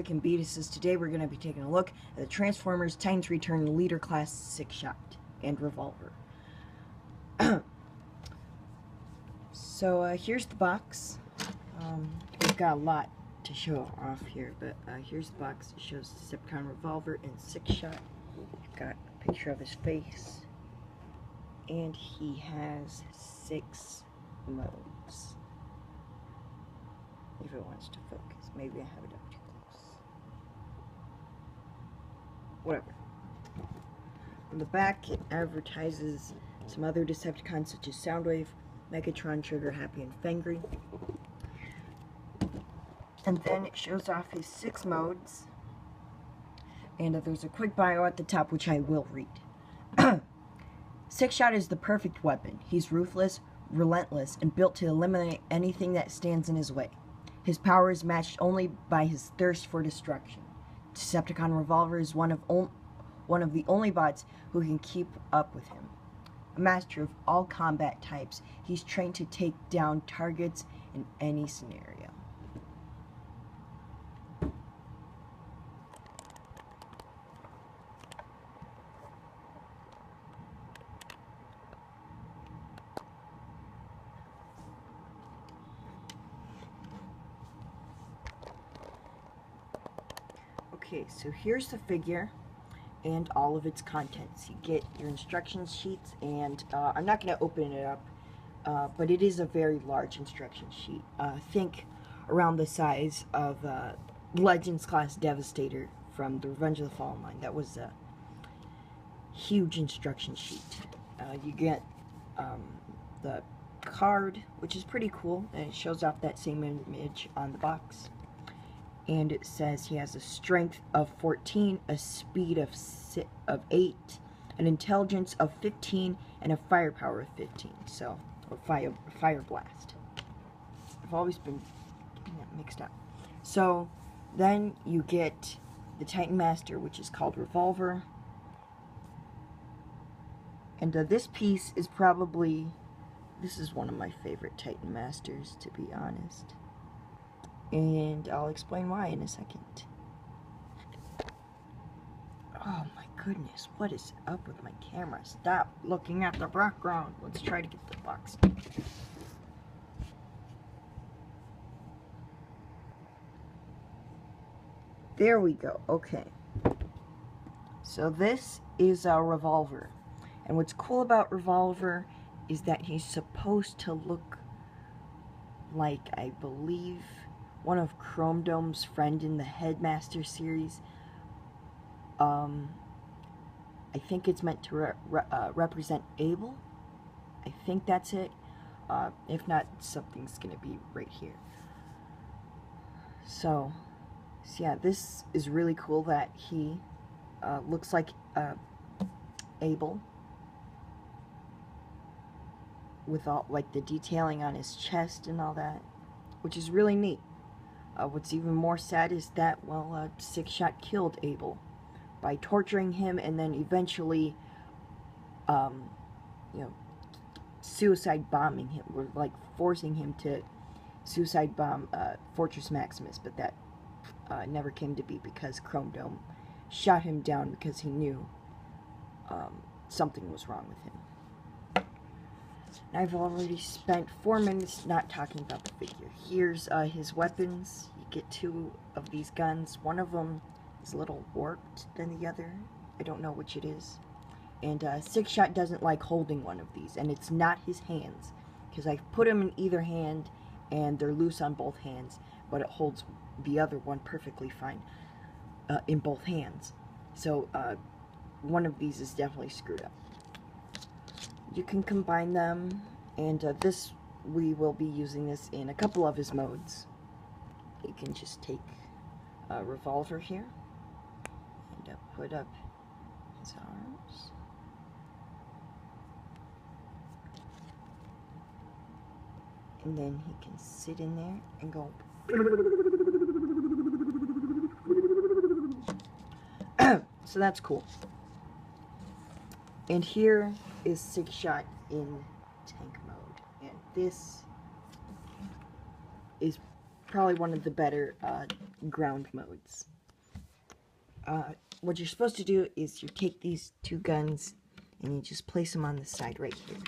Freaking Beat Us. Today we're going to be taking a look at the Transformers Titans Return Leader Class Six Shot and Revolver. So here's the box. We've got a lot to show off here, but here's the box. It shows Decepticon Revolver and Six Shot. We've got a picture of his face, and he has 6 modes. If it wants to focus. Maybe I have it up too close. Whatever. On the back, it advertises some other Decepticons such as Soundwave, Megatron, Trigger Happy, and Fangry. And then it shows off his 6 modes. And there's a quick bio at the top, which I will read. Six Shot is the perfect weapon. He's ruthless, relentless, and built to eliminate anything that stands in his way. His power is matched only by his thirst for destruction. Decepticon Revolver is one of the only bots who can keep up with him. A master of all combat types, he's trained to take down targets in any scenario. Okay, so here's the figure and all of its contents. You get your instruction sheets, and I'm not going to open it up, but it is a very large instruction sheet. Think around the size of Legends Class Devastator from the Revenge of the Fallen line. That was a huge instruction sheet. You get the card, which is pretty cool, and it shows off that same image on the box. And it says he has a strength of 14, a speed of 8, an intelligence of 15, and a firepower of 15. So, or fire blast. I've always been getting that mixed up. So, then you get the Titan Master, which is called Revolver. And this piece is probably, this is one of my favorite Titan Masters, to be honest. And I'll explain why in a second. Oh my goodness, what is up with my camera? Stop looking at the background. Let's try to get the box. There we go, okay. So this is a Revolver. And what's cool about Revolver is that he's supposed to look like, I believe, one of Chrome Dome's friend in the Headmaster series. I think it's meant to represent Abel. I think that's it. If not, something's gonna be right here. So yeah, this is really cool that he looks like Abel, with all like the detailing on his chest and all that, which is really neat. What's even more sad is that, well, Six Shot killed Abel by torturing him and then eventually, suicide bombing him, or like forcing him to suicide bomb Fortress Maximus, but that never came to be because Chrome Dome shot him down because he knew something was wrong with him. I've already spent 4 minutes not talking about the figure. Here's his weapons. You get 2 of these guns. One of them is a little warped than the other. I don't know which it is. And Six Shot doesn't like holding one of these, and it's not his hands, because I've put them in either hand, and they're loose on both hands, but it holds the other one perfectly fine in both hands. So one of these is definitely screwed up. You can combine them, and we will be using this in a couple of his modes. You can just take a Revolver here, and put up his arms. And then he can sit in there and go. So that's cool. And here is Six Shot in tank mode, and this is probably one of the better ground modes. what you're supposed to do is you take these two guns and you just place them on the side right here.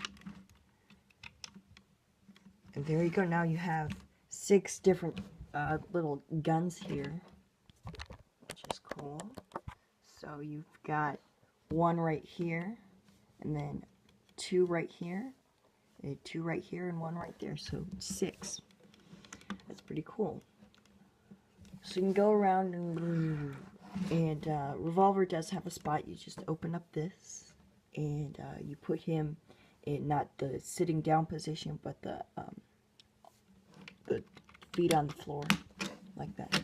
And there you go. Now you have 6 different little guns here, which is cool. So you've got 1 right here, and then 2 right here, and 2 right here, and 1 right there. So 6. That's pretty cool. So you can go around and Revolver does have a spot. You just open up this, and you put him in not the sitting down position, but the feet on the floor, like that,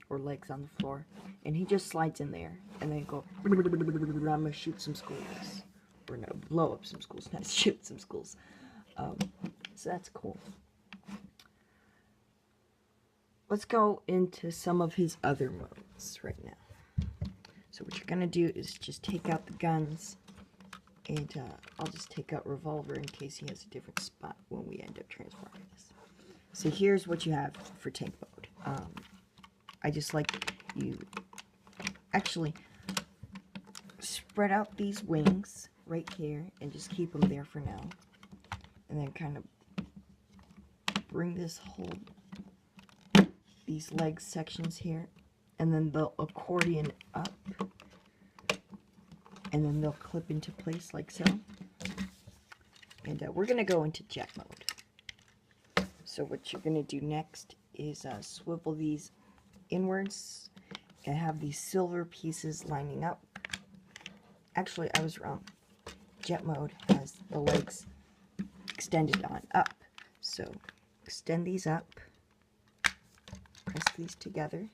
or legs on the floor, and he just slides in there, and then go, I'm gonna shoot some schools, or no, blow up some schools, not shoot some schools. So that's cool. Let's go into some of his other modes right now. So what you're gonna do is just take out the guns, and I'll just take out Revolver in case he has a different spot when we end up transforming this. So here's what you have for tank mode. I just like you actually spread out these wings right here and just keep them there for now. And then kind of bring this whole, these leg sections here, and then they'll accordion up, and then they'll clip into place like so. And we're going to go into jet mode. So what you're going to do next is swivel these inwards and have these silver pieces lining up. Actually, I was wrong. Jet mode has the legs extended on up. So extend these up, press these together,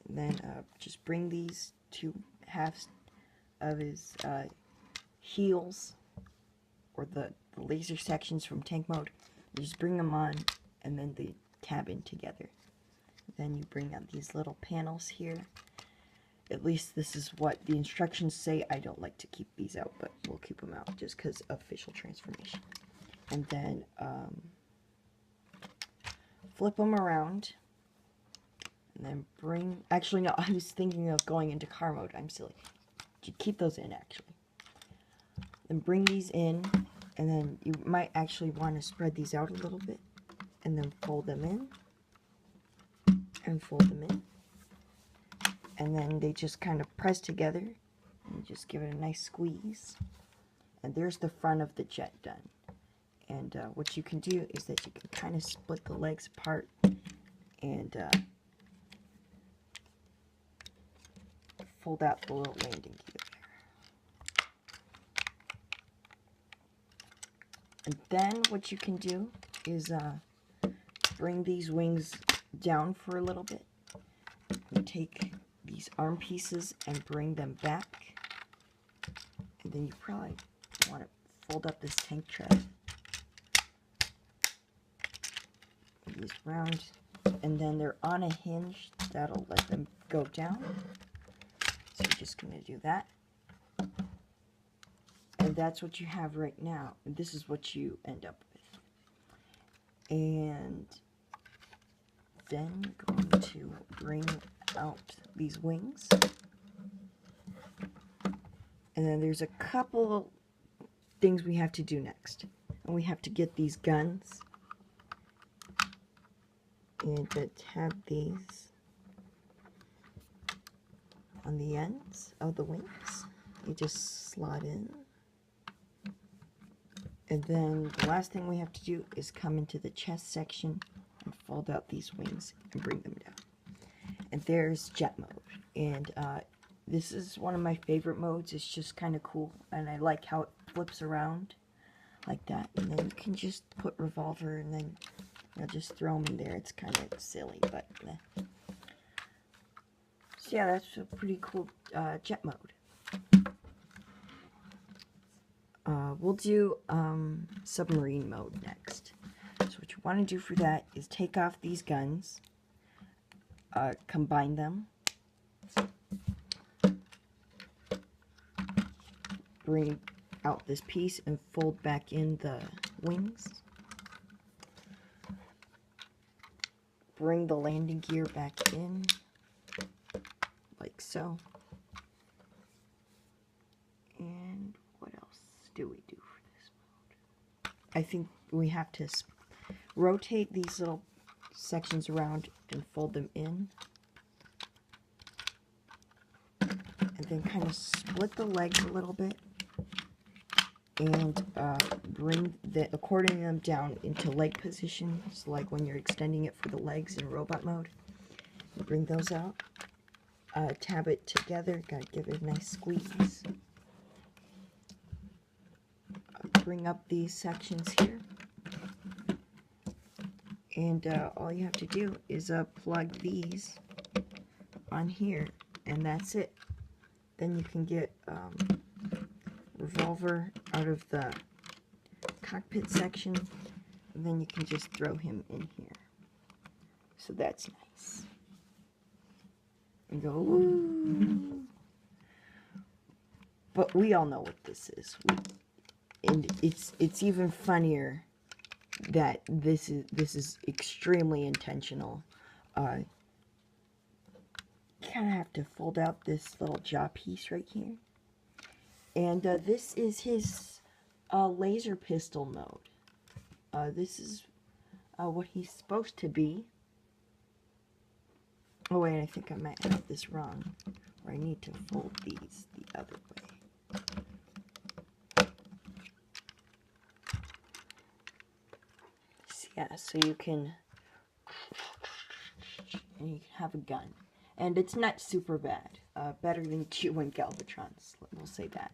and then just bring these 2 halves of his heels, or the laser sections from tank mode. You just bring them on, and then they tab in together. Then you bring out these little panels here. At least this is what the instructions say. I don't like to keep these out, but we'll keep them out just because of official transformation. And then flip them around, and then bring, actually no, I was thinking of going into car mode. I'm silly. You keep those in, actually. Then bring these in, and then you might actually want to spread these out a little bit, and then fold them in, and fold them in, and then they just kind of press together, and just give it a nice squeeze, and there's the front of the jet done. And what you can do is that you can kind of split the legs apart, and fold out the little landing gear. And then what you can do is bring these wings down for a little bit. And take these arm pieces and bring them back. And then you probably want to fold up this tank tread. These round, and then they're on a hinge that'll let them go down. So you're just going to do that. And that's what you have right now. And this is what you end up with. And then you're going to bring out these wings. And then there's a couple things we have to do next. And we have to get these guns. And to tab these on the ends of the wings. You just slot in. And then the last thing we have to do is come into the chest section and fold out these wings and bring them down. And there's jet mode. And this is one of my favorite modes. It's just kind of cool. And I like how it flips around like that. And then you can just put Revolver and then just throw them in there. It's kind of silly, but meh. So yeah, that's a pretty cool jet mode. We'll do submarine mode next. So what you want to do for that is take off these guns, combine them, bring out this piece and fold back in the wings, bring the landing gear back in, like so. And what else do we do for this mode? I think we have to rotate these little sections around and fold them in. And then kind of split the legs a little bit. And bring the according them down into leg positions, like when you're extending it for the legs in robot mode. Bring those out. Tab it together. Gotta give it a nice squeeze. Bring up these sections here. And all you have to do is plug these on here, and that's it. Then you can get Revolver out of the cockpit section, and then you can just throw him in here. So that's nice. And go, woo! But we all know what this is. And it's even funnier that this is extremely intentional. You kind of have to fold out this little jaw piece right here. And this is his laser pistol mode. This is what he's supposed to be. Oh wait, I think I might have this wrong. Or I need to fold these the other way. Yeah, so you can have a gun. And it's not super bad. Better than Q1 Galvatrons, we'll say that.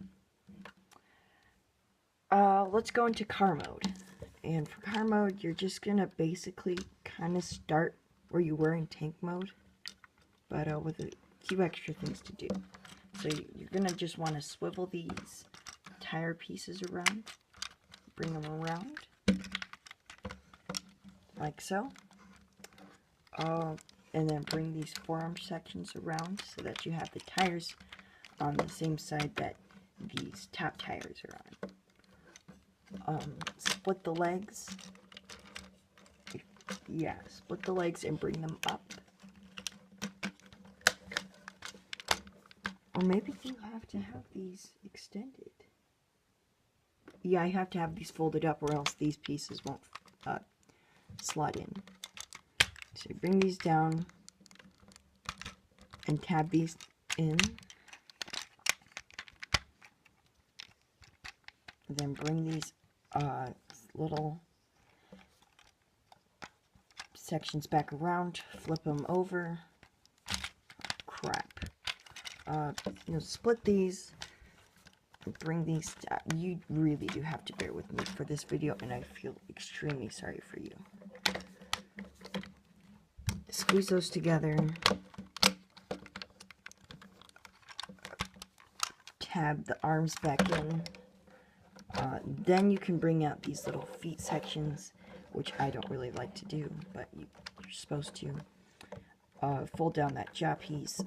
Let's go into car mode. And for car mode, you're just gonna basically kind of start where you were in tank mode, but with a few extra things to do. So you're gonna just want to swivel these tire pieces around, bring them around, like so. And then bring these forearm sections around so that you have the tires on the same side that these top tires are on. Split the legs. Yeah, split the legs and bring them up. Or maybe you have to have these extended. Yeah, I have to have these folded up or else these pieces won't slot in. So you bring these down and tab these in. And then bring these little sections back around, flip them over. Crap. Split these, bring these down. You really do have to bear with me for this video, and I feel extremely sorry for you. Squeeze those together. Tab the arms back in. Then you can bring out these little feet sections, which I don't really like to do, but you're supposed to. Fold down that jaw piece,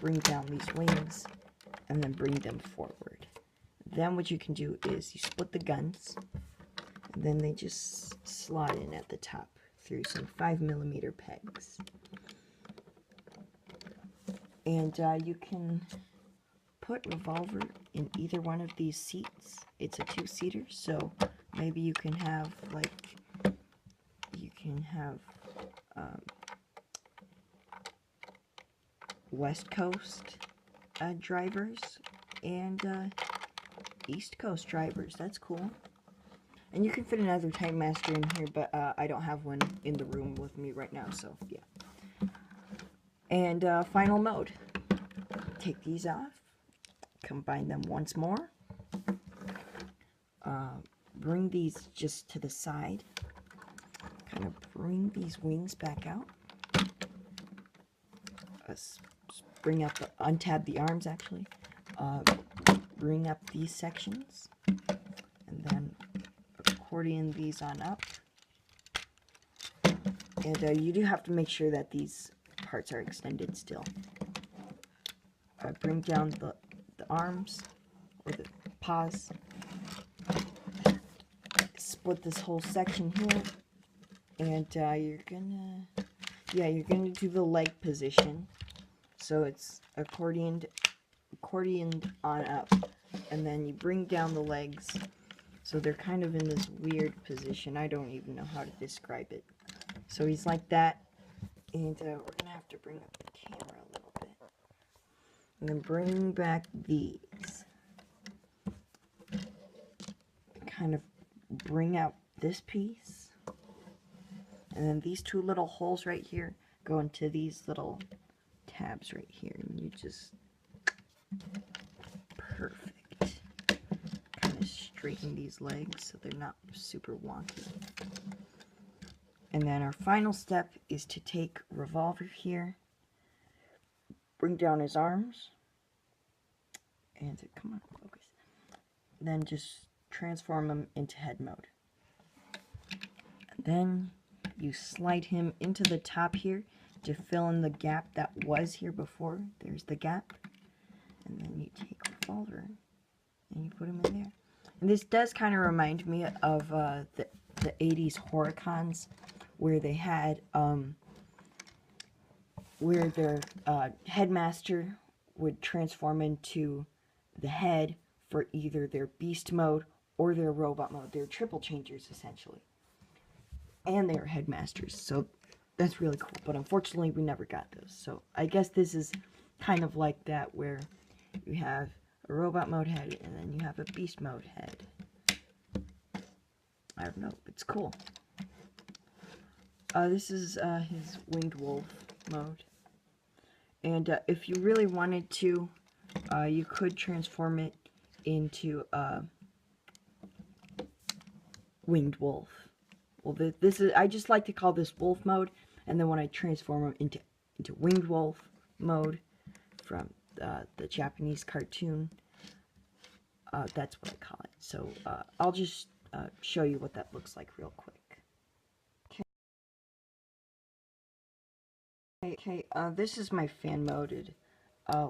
bring down these wings, and then bring them forward. Then what you can do is you split the guns, and then they just slot in at the top through some 5mm pegs. And you can put Revolver in either one of these seats. It's a 2-seater, so maybe you can have West Coast drivers and East Coast drivers. That's cool. And you can fit another Time Master in here, but I don't have one in the room with me right now, so yeah. And final mode. Take these off. Combine them once more. Bring these just to the side. Kind of bring these wings back out. Bring up untab the arms actually. Bring up these sections, and then accordion these on up. And you do have to make sure that these parts are extended still. Bring down the arms or the paws. Split this whole section here, and you're gonna do the leg position. So it's accordioned on up, and then you bring down the legs. So they're kind of in this weird position. I don't even know how to describe it. So he's like that, and we're gonna have to bring up the camera a little bit, and then bring back these. Kind of bring out this piece, and then these two little holes right here go into these little tabs right here, and you just perfect. Kind of straighten these legs so they're not super wonky. And then our final step is to take Revolver here, bring down his arms, and come on, focus. Then just transform him into head mode. And then you slide him into the top here to fill in the gap that was here before. There's the gap. And then you take Revolver and you put him in there. And this does kind of remind me of the 80s Horicons, where they had where their headmaster would transform into the head for either their beast mode or their robot mode. They're triple changers essentially, and they are headmasters, so that's really cool. But unfortunately we never got those, so I guess this is kind of like that, where you have a robot mode head and then you have a beast mode head. I don't know, it's cool. This is his winged wolf mode, and if you really wanted to, you could transform it into winged wolf. Well, this is, I just like to call this wolf mode, and then when I transform him into winged wolf mode from the Japanese cartoon, that's what I call it. So I'll just show you what that looks like real quick. Okay, this is my fan moded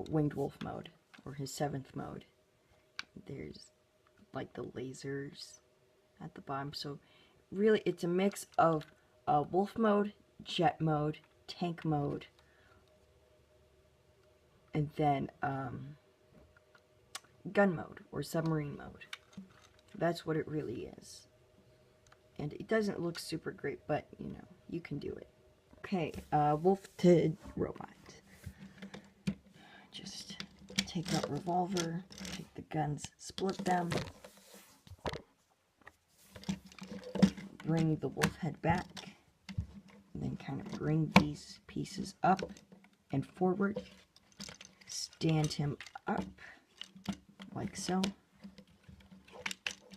winged wolf mode, or his 7th mode. There's like the lasers at the bottom, so really it's a mix of wolf mode, jet mode, tank mode, and then gun mode or submarine mode. That's what it really is. And it doesn't look super great, but you know, you can do it. Okay, wolf to robot. Just take out Revolver, take the guns, split them, bring the wolf head back, and then kind of bring these pieces up and forward, stand him up like so,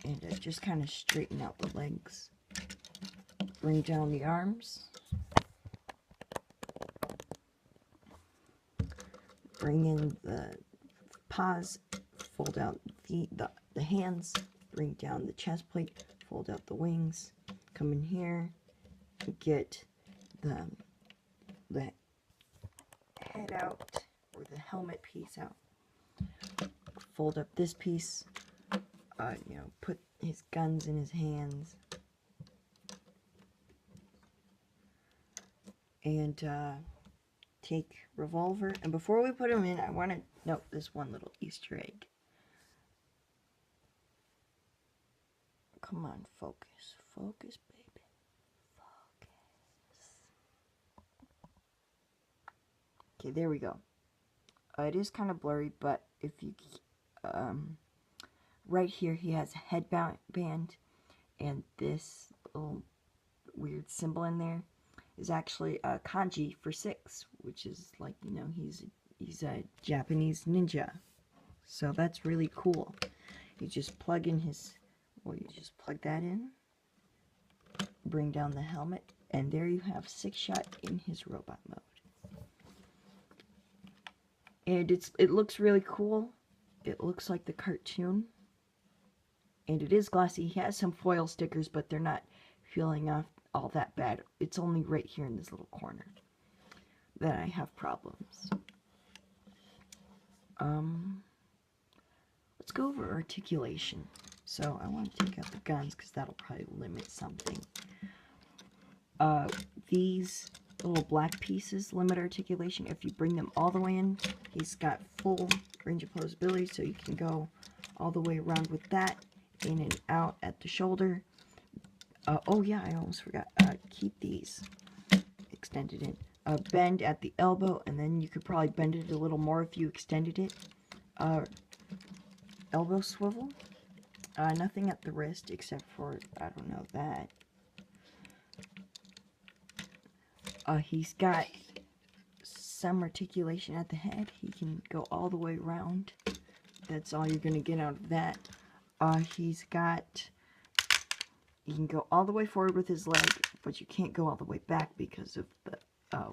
and just kind of straighten out the legs, bring down the arms, bring in the paws, fold out the hands, bring down the chest plate, fold out the wings, come in here, get the head out, or the helmet piece out, fold up this piece, you know, put his guns in his hands, and take Revolver. And before we put him in, I want to note this one little Easter egg. Come on, focus. Focus, baby. Focus. Okay, there we go. It is kind of blurry, but if you... right here, he has a headband, and this little weird symbol in there is actually a kanji for 6, which is like, you know, he's a Japanese ninja. So that's really cool. You just plug in his, well, you just plug that in, bring down the helmet, and there you have 6-shot in his robot mode. And it looks really cool. It looks like the cartoon. And it is glossy. He has some foil stickers, but they're not peeling off all that bad. It's only right here in this little corner that I have problems. Let's go over articulation. So I want to take out the guns because that'll probably limit something. These little black pieces, limit articulation. If you bring them all the way in, he's got full range of posability, so you can go all the way around with that, in and out at the shoulder. Oh yeah, I almost forgot. Keep these extended in. Bend at the elbow, and then you could probably bend it a little more if you extended it. Elbow swivel. Nothing at the wrist except for, I don't know, that. He's got some articulation at the head. He can go all the way around. That's all you're going to get out of that. He can go all the way forward with his leg, but you can't go all the way back because of the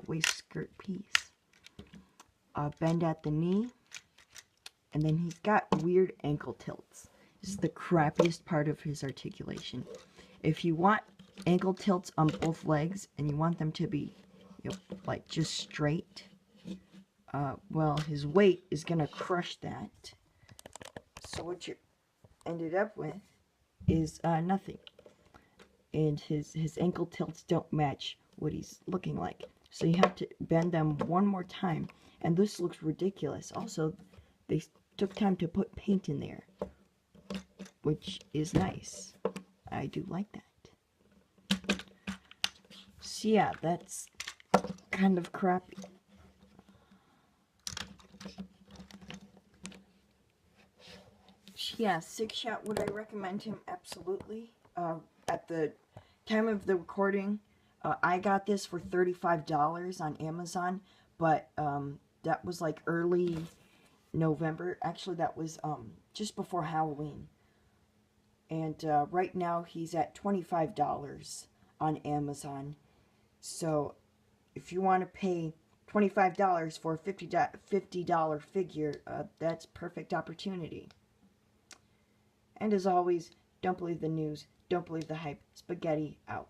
waist skirt piece. Bend at the knee. And then he's got weird ankle tilts. This is the crappiest part of his articulation. If you want ankle tilts on both legs and you want them to be, you know, like just straight, well, his weight is going to crush that. So what you ended up with is nothing. And his ankle tilts don't match what he's looking like. So you have to bend them one more time. And this looks ridiculous. Also, they took time to put paint in there, which is nice. I do like that. So yeah, that's kind of crappy. Yeah, Six Shot, would I recommend him? Absolutely. At the time of the recording, I got this for $35 on Amazon, but that was like early November. Actually, that was just before Halloween. And right now he's at $25 on Amazon. So if you want to pay $25 for a $50 figure, that's perfect opportunity. And as always, don't believe the news, don't believe the hype. Spaghetti out.